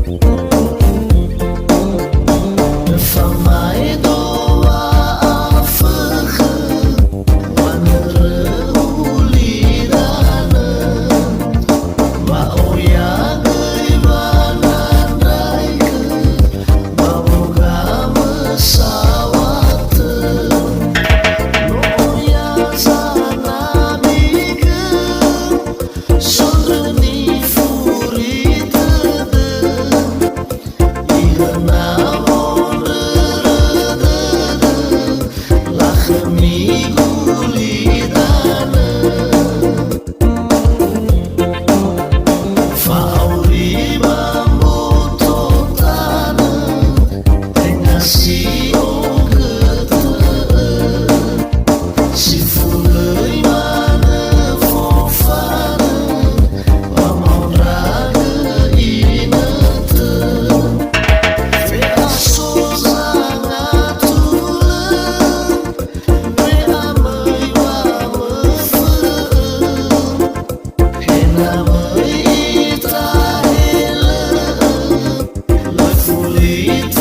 L훠 FAMAEDO wa'afөхhõ waneureulidane maoyageuy banandraikeun maboga mesawateun noyasana bikeun sondreuni furitedeun irna L